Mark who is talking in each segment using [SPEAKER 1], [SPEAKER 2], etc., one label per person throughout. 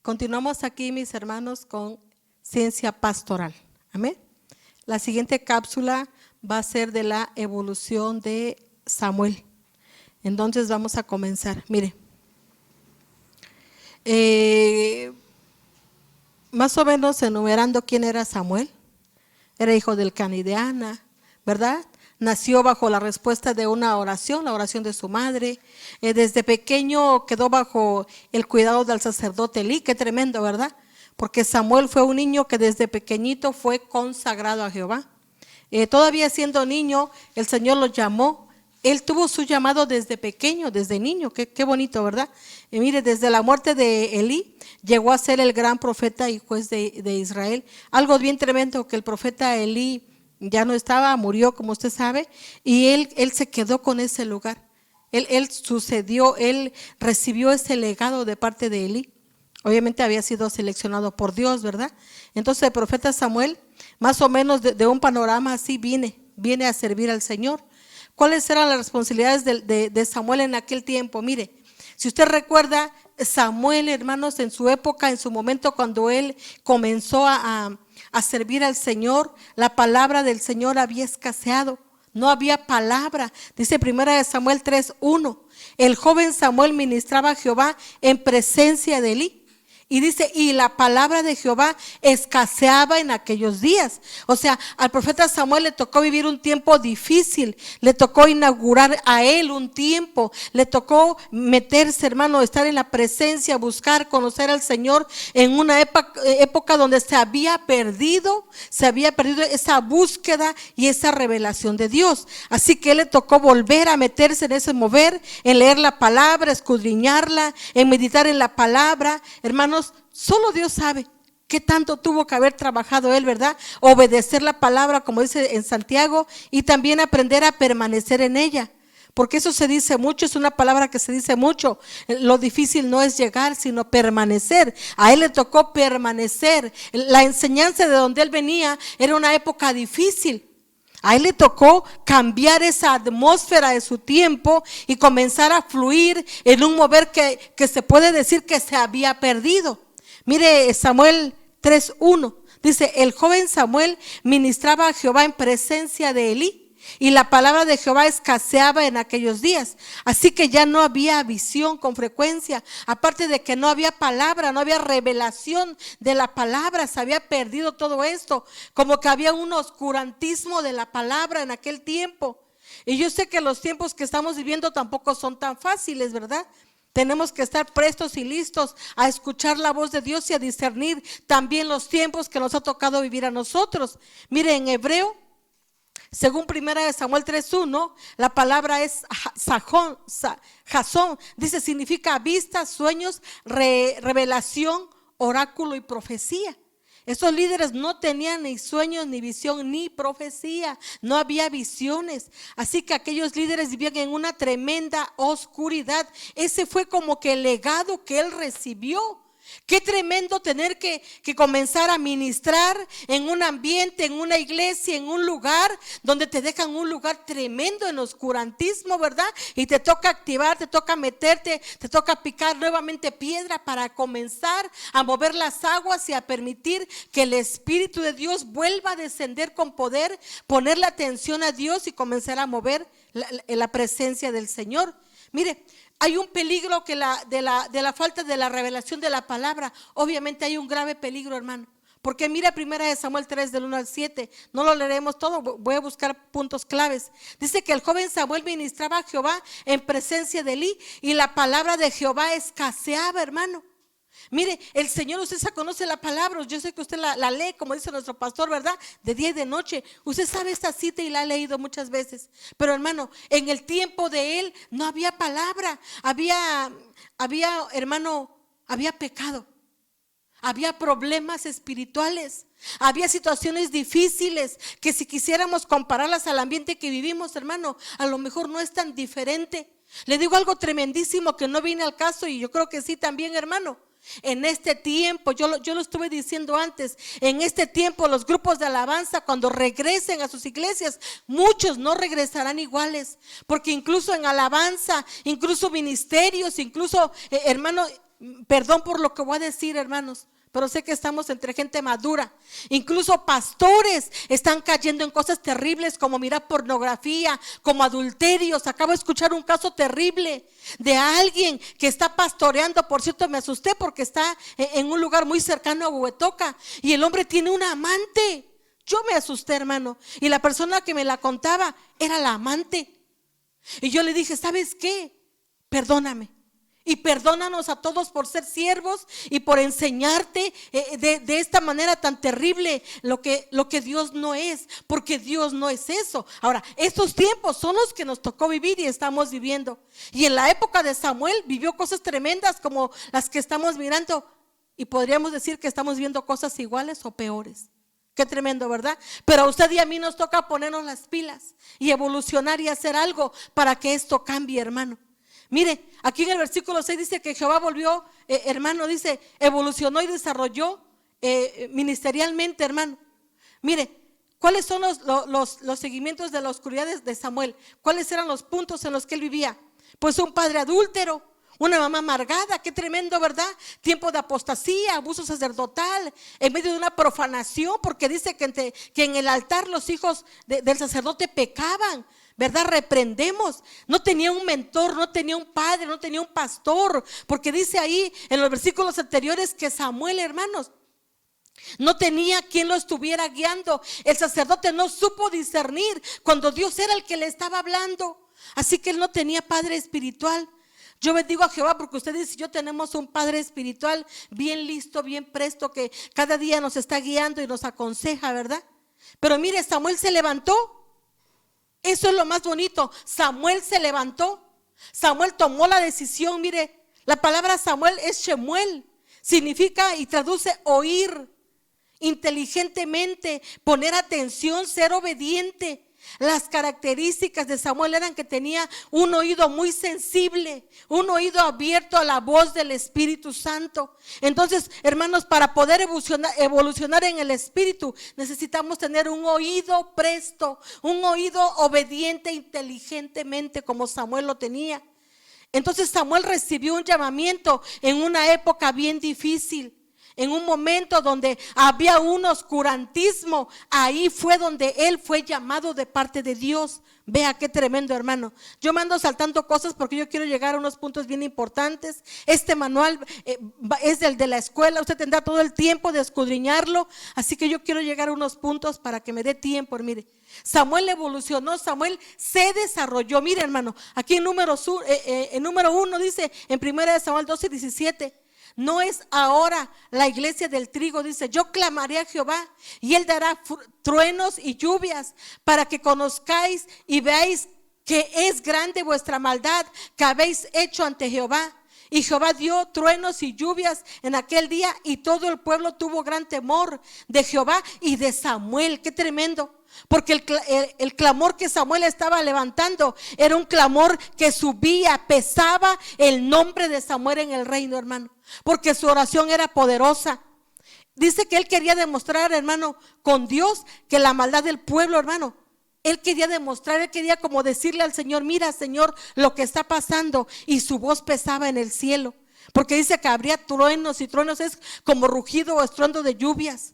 [SPEAKER 1] Continuamos aquí, mis hermanos, con ciencia pastoral. Amén. La siguiente cápsula va a ser de la evolución de Samuel. Entonces vamos a comenzar. Mire, más o menos enumerando quién era Samuel. Era hijo del Cani de Ana, ¿verdad? Nació bajo la respuesta de una oración, la oración de su madre. Desde pequeño quedó bajo el cuidado del sacerdote Elí. Qué tremendo, ¿verdad? Porque Samuel fue un niño que desde pequeñito fue consagrado a Jehová. Todavía siendo niño, el Señor lo llamó. Él tuvo su llamado desde pequeño, desde niño. Qué bonito, ¿verdad? Y mire, desde la muerte de Elí, llegó a ser el gran profeta y juez de Israel. Algo bien tremendo, que el profeta Elí ya no estaba, murió, como usted sabe, y él se quedó con ese lugar. Él recibió ese legado de parte de Elí. Obviamente había sido seleccionado por Dios, ¿verdad? Entonces el profeta Samuel, más o menos de un panorama así, viene a servir al Señor. ¿Cuáles eran las responsabilidades de Samuel en aquel tiempo? Mire, si usted recuerda, Samuel, hermanos, en su época, en su momento cuando él comenzó a servir al Señor, la palabra del Señor había escaseado, no había palabra. Dice 1 Samuel 3:1, el joven Samuel ministraba a Jehová en presencia de Elí. Y dice, y la palabra de Jehová escaseaba en aquellos días. O sea, al profeta Samuel le tocó vivir un tiempo difícil, le tocó inaugurar a él un tiempo, le tocó meterse, hermano, estar en la presencia, buscar, conocer al Señor en una época donde se había perdido esa búsqueda y esa revelación de Dios. Así que él le tocó volver a meterse en ese mover, en leer la palabra, escudriñarla, en meditar en la palabra, hermano. Solo Dios sabe qué tanto tuvo que haber trabajado él, ¿verdad? Obedecer la palabra, como dice en Santiago, y también aprender a permanecer en ella. Porque eso se dice mucho, es una palabra que se dice mucho. Lo difícil no es llegar, sino permanecer. A él le tocó permanecer. La enseñanza de donde él venía era una época difícil. A él le tocó cambiar esa atmósfera de su tiempo y comenzar a fluir en un mover que se puede decir que se había perdido. Mire Samuel 3:1, dice, el joven Samuel ministraba a Jehová en presencia de Elí. Y la palabra de Jehová escaseaba en aquellos días. Así que ya no había visión con frecuencia. Aparte de que no había palabra, no había revelación de la palabra. Se había perdido todo esto. Como que había un oscurantismo de la palabra en aquel tiempo. Y yo sé que los tiempos que estamos viviendo tampoco son tan fáciles, ¿verdad? Tenemos que estar prestos y listos a escuchar la voz de Dios y a discernir también los tiempos que nos ha tocado vivir a nosotros. Mire, en hebreo, según 1 Samuel 3:1, la palabra es jasón, dice, significa vista, sueños, revelación, oráculo y profecía. Estos líderes no tenían ni sueños, ni visión, ni profecía, no había visiones. Así que aquellos líderes vivían en una tremenda oscuridad. Ese fue como que el legado que él recibió. Qué tremendo tener que comenzar a ministrar en un ambiente, en una iglesia, en un lugar donde te dejan un lugar tremendo en oscurantismo, ¿verdad? Y te toca activar, te toca meterte, te toca picar nuevamente piedra para comenzar a mover las aguas y a permitir que el Espíritu de Dios vuelva a descender con poder, ponerle atención a Dios y comenzar a mover la presencia del Señor. Mire, hay un peligro que de la falta de la revelación de la palabra. Obviamente hay un grave peligro, hermano. Porque mira 1 Samuel 3 del 1 al 7. No lo leeremos todo, voy a buscar puntos claves. Dice que el joven Samuel ministraba a Jehová en presencia de Elí y la palabra de Jehová escaseaba, hermano. Mire, el Señor, usted se conoce la palabra, yo sé que usted la lee, como dice nuestro pastor, ¿verdad? De día y de noche. Usted sabe esta cita y la ha leído muchas veces. Pero hermano, en el tiempo de él no había palabra, había pecado, había problemas espirituales, había situaciones difíciles que si quisiéramos compararlas al ambiente que vivimos, hermano, a lo mejor no es tan diferente. Le digo algo tremendísimo que no viene al caso y yo creo que sí también, hermano. En este tiempo, yo lo estuve diciendo antes, en este tiempo los grupos de alabanza cuando regresen a sus iglesias, muchos no regresarán iguales, porque incluso en alabanza, incluso ministerios, incluso hermano, perdón por lo que voy a decir, hermanos, pero sé que estamos entre gente madura. Incluso pastores están cayendo en cosas terribles como mirar pornografía, como adulterios. Acabo de escuchar un caso terrible de alguien que está pastoreando. Por cierto, me asusté porque está en un lugar muy cercano a Huehuetoca y el hombre tiene una amante. Yo me asusté, hermano, y la persona que me la contaba era la amante. Y yo le dije, ¿sabes qué? Perdóname. Y perdónanos a todos por ser siervos y por enseñarte de esta manera tan terrible lo que Dios no es, porque Dios no es eso. Ahora, estos tiempos son los que nos tocó vivir y estamos viviendo. Y en la época de Samuel vivió cosas tremendas como las que estamos mirando, y podríamos decir que estamos viendo cosas iguales o peores. Qué tremendo, ¿verdad? Pero a usted y a mí nos toca ponernos las pilas y evolucionar y hacer algo para que esto cambie, hermano. Mire, aquí en el versículo 6 dice que Jehová volvió, hermano, dice, evolucionó y desarrolló ministerialmente, hermano. Mire, ¿cuáles son los seguimientos de la oscuridad de Samuel? ¿Cuáles eran los puntos en los que él vivía? Pues un padre adúltero, una mamá amargada, qué tremendo, ¿verdad? Tiempo de apostasía, abuso sacerdotal, en medio de una profanación, porque dice que en el altar los hijos del sacerdote pecaban, ¿verdad? Reprendemos. No tenía un mentor, no tenía un padre, no tenía un pastor, porque dice ahí en los versículos anteriores que Samuel, hermanos, no tenía quien lo estuviera guiando. El sacerdote no supo discernir cuando Dios era el que le estaba hablando, así que él no tenía padre espiritual. Yo bendigo a Jehová porque ustedes y yo tenemos un padre espiritual bien listo, bien presto, que cada día nos está guiando y nos aconseja, ¿verdad? Pero mire, Samuel se levantó. Eso es lo más bonito. Samuel se levantó. Samuel tomó la decisión. Mire, la palabra Samuel es Shemuel. Significa y traduce oír inteligentemente, poner atención, ser obediente. Las características de Samuel eran que tenía un oído muy sensible, un oído abierto a la voz del Espíritu Santo. Entonces, hermanos, para poder evolucionar en el Espíritu, necesitamos tener un oído presto, un oído obediente inteligentemente como Samuel lo tenía. Entonces Samuel recibió un llamamiento en una época bien difícil. En un momento donde había un oscurantismo, ahí fue donde él fue llamado de parte de Dios. Vea qué tremendo, hermano. Yo me ando saltando cosas porque yo quiero llegar a unos puntos bien importantes. Este manual es el de la escuela, usted tendrá todo el tiempo de escudriñarlo, así que yo quiero llegar a unos puntos para que me dé tiempo. Mire, Samuel evolucionó, Samuel se desarrolló. Mire, hermano, aquí en número 1 dice, en 1 Samuel 12:17, no es ahora la iglesia del trigo, dice, yo clamaré a Jehová y él dará truenos y lluvias para que conozcáis y veáis que es grande vuestra maldad que habéis hecho ante Jehová. Y Jehová dio truenos y lluvias en aquel día y todo el pueblo tuvo gran temor de Jehová y de Samuel. Qué tremendo. Porque el clamor que Samuel estaba levantando era un clamor que subía, pesaba el nombre de Samuel en el reino, hermano, porque su oración era poderosa. Dice que él quería demostrar, hermano, con Dios, que la maldad del pueblo, hermano, él quería demostrar, él quería como decirle al Señor, mira, Señor, lo que está pasando, y su voz pesaba en el cielo, porque dice que habría truenos, y truenos es como rugido o estruendo de lluvias.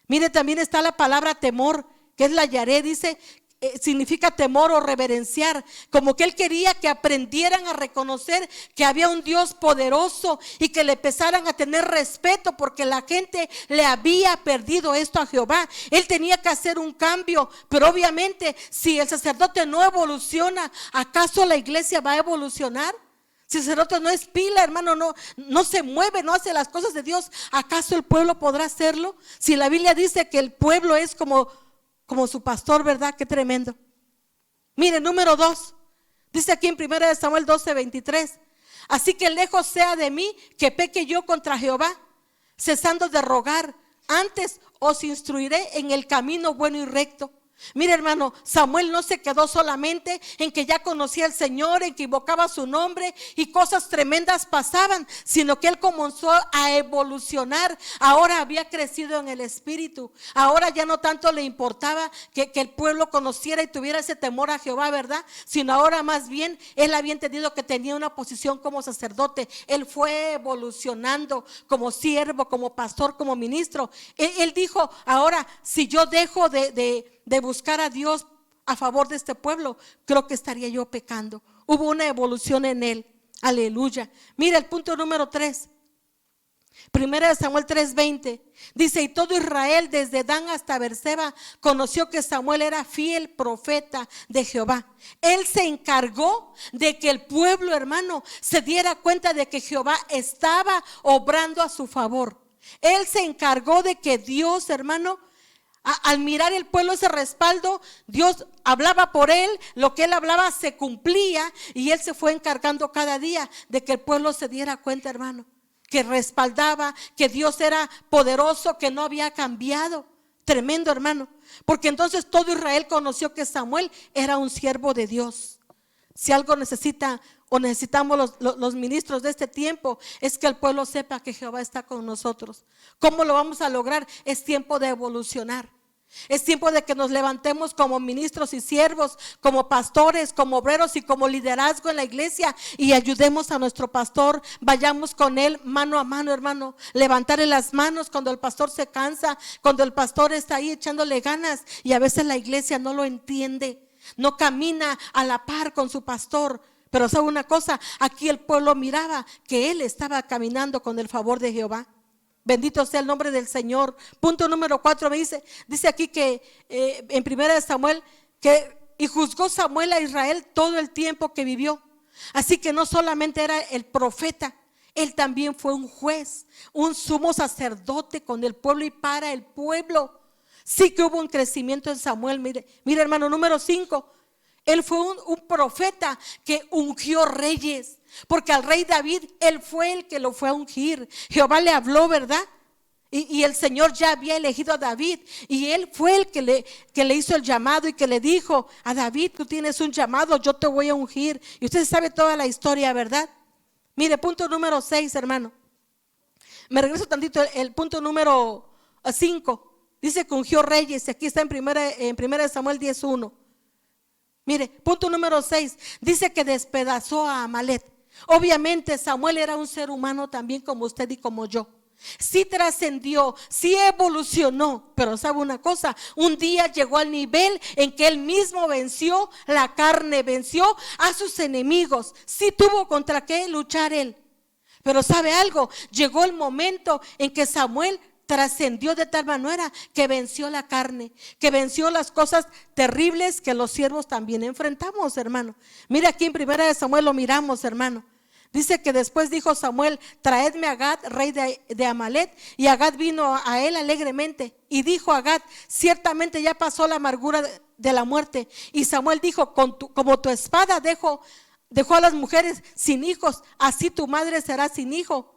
[SPEAKER 1] Mire, también está la palabra temor, que es la yaré, dice, significa temor o reverenciar, como que él quería que aprendieran a reconocer que había un Dios poderoso y que le empezaran a tener respeto, porque la gente le había perdido esto a Jehová. Él tenía que hacer un cambio, pero obviamente si el sacerdote no evoluciona, ¿acaso la iglesia va a evolucionar? Si el sacerdote no es pila, hermano, no se mueve, no hace las cosas de Dios, ¿acaso el pueblo podrá hacerlo? Si la Biblia dice que el pueblo es como su pastor, ¿verdad? Qué tremendo. Mire, número 2, dice aquí en 1 Samuel 12:23, así que lejos sea de mí que peque yo contra Jehová, cesando de rogar, antes os instruiré en el camino bueno y recto. Mira, hermano, Samuel no se quedó solamente en que ya conocía al Señor, en que invocaba su nombre y cosas tremendas pasaban, sino que él comenzó a evolucionar. Ahora había crecido en el espíritu. Ahora ya no tanto le importaba que el pueblo conociera y tuviera ese temor a Jehová, ¿verdad? Sino ahora más bien él había entendido que tenía una posición como sacerdote. Él fue evolucionando como siervo, como pastor, como ministro. Él dijo, ahora si yo dejo de buscar a Dios a favor de este pueblo, creo que estaría yo pecando. Hubo una evolución en él. Aleluya. Mira el punto número 3. Primera de Samuel 3:20 dice: y todo Israel desde Dan hasta Beerseba conoció que Samuel era fiel profeta de Jehová. Él se encargó de que el pueblo, hermano, se diera cuenta de que Jehová estaba obrando a su favor. Él se encargó de que Dios, hermano, al mirar el pueblo ese respaldo, Dios hablaba por él, lo que él hablaba se cumplía, y él se fue encargando cada día de que el pueblo se diera cuenta, hermano, que respaldaba, que Dios era poderoso, que no había cambiado. Tremendo, hermano, porque entonces todo Israel conoció que Samuel era un siervo de Dios. Si algo necesita o necesitamos los ministros de este tiempo, es que el pueblo sepa que Jehová está con nosotros. ¿Cómo lo vamos a lograr? Es tiempo de evolucionar. Es tiempo de que nos levantemos como ministros y siervos, como pastores, como obreros y como liderazgo en la iglesia, y ayudemos a nuestro pastor. Vayamos con él mano a mano, hermano. Levantarle las manos cuando el pastor se cansa, cuando el pastor está ahí echándole ganas, y a veces la iglesia no lo entiende, no camina a la par con su pastor. Pero sabe una cosa, aquí el pueblo miraba que él estaba caminando con el favor de Jehová. Bendito sea el nombre del Señor. Punto número 4 me dice aquí que en primera de Samuel, que y juzgó Samuel a Israel todo el tiempo que vivió. Así que no solamente era el profeta, él también fue un juez, un sumo sacerdote con el pueblo y para el pueblo. Sí que hubo un crecimiento en Samuel. Mire hermano, número 5. Él fue un profeta que ungió reyes, porque al rey David, él fue el que lo fue a ungir. Jehová le habló, ¿verdad? Y el Señor ya había elegido a David, y él fue el que le hizo el llamado y que le dijo a David: tú tienes un llamado, yo te voy a ungir. Y usted sabe toda la historia, ¿verdad? Mire, punto número 6, hermano. Me regreso tantito, el punto número 5. Dice que ungió reyes, y aquí está en primera de Samuel 10:1. Mire, punto número 6, dice que despedazó a Amalek. Obviamente Samuel era un ser humano también como usted y como yo. Sí trascendió, sí evolucionó, pero sabe una cosa, un día llegó al nivel en que él mismo venció la carne, venció a sus enemigos. Sí tuvo contra qué luchar él. Pero sabe algo, llegó el momento en que Samuel trascendió de tal manera que venció la carne, que venció las cosas terribles que los siervos también enfrentamos, hermano. Mira aquí en primera de Samuel lo miramos, hermano. Dice que después dijo Samuel: traedme a Gad, rey de Amalek. Y Agad vino a él alegremente. Y dijo Agad: ciertamente ya pasó la amargura de la muerte. Y Samuel dijo: como tu espada dejó a las mujeres sin hijos, así tu madre será sin hijo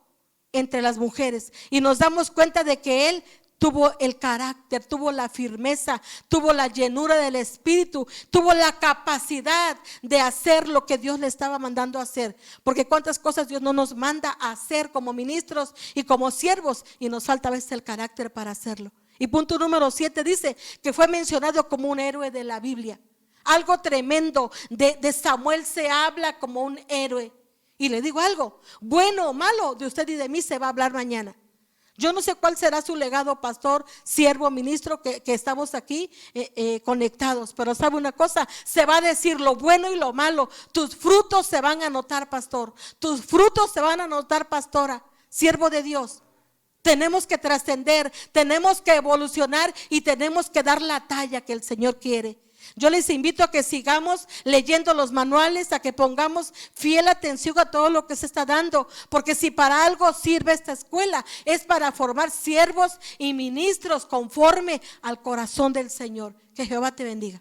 [SPEAKER 1] entre las mujeres. Y nos damos cuenta de que él tuvo el carácter, tuvo la firmeza, tuvo la llenura del Espíritu, tuvo la capacidad de hacer lo que Dios le estaba mandando a hacer. Porque cuántas cosas Dios no nos manda a hacer como ministros y como siervos, y nos falta a veces el carácter para hacerlo. Y punto número 7 dice que fue mencionado como un héroe de la Biblia. Algo tremendo, de Samuel se habla como un héroe. Y le digo algo, bueno o malo, de usted y de mí se va a hablar mañana. Yo no sé cuál será su legado, pastor, siervo, ministro, que estamos aquí conectados. Pero sabe una cosa, se va a decir lo bueno y lo malo. Tus frutos se van a notar, pastor. Tus frutos se van a notar, pastora, siervo de Dios. Tenemos que trascender, tenemos que evolucionar y tenemos que dar la talla que el Señor quiere. Yo les invito a que sigamos leyendo los manuales, a que pongamos fiel atención a todo lo que se está dando, porque si para algo sirve esta escuela, es para formar siervos y ministros conforme al corazón del Señor. Que Jehová te bendiga.